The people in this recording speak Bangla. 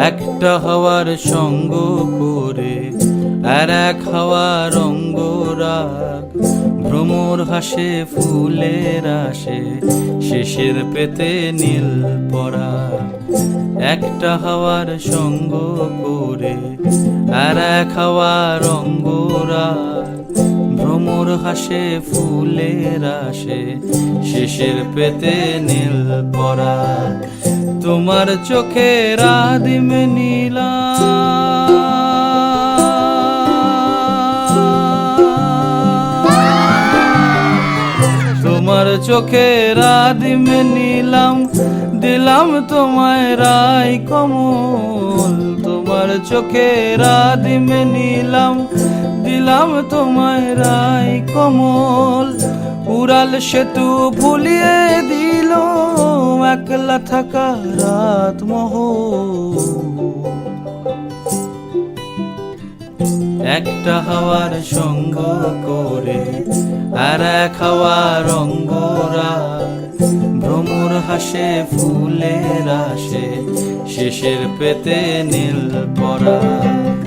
একটা হাওয়ার সঙ্গ করে আর এক হাওয়ার অঙ্গরাগ, ভ্রমর হাসে ফুলের আসে শেষের পেতে নীল পরাগ। একটা হাওয়ার সঙ্গ করে আর এক হাওয়ার অঙ্গরাগ, ভ্রমর হাসে ফুলের আসে শেষের পেতে নীল পরাগ। তোমার চোখের আদিম নীলা, তোমার চোখের আদিম নীলাম, দিলাম তোমায় রায় কমল। তোমার চোখের আদিম নীলাম, দিলাম তোমায় রায় কমল। উড়াল সেতু ভুলিয়ে দিল একলা থাকা রাত মহল। একটা হাওয়ার সঙ্গ করে আর এক হাওয়ার অঙ্গরাগ, ভ্রমর হাসে ফুলের আসে শেষের পেতে নীল পরাগ।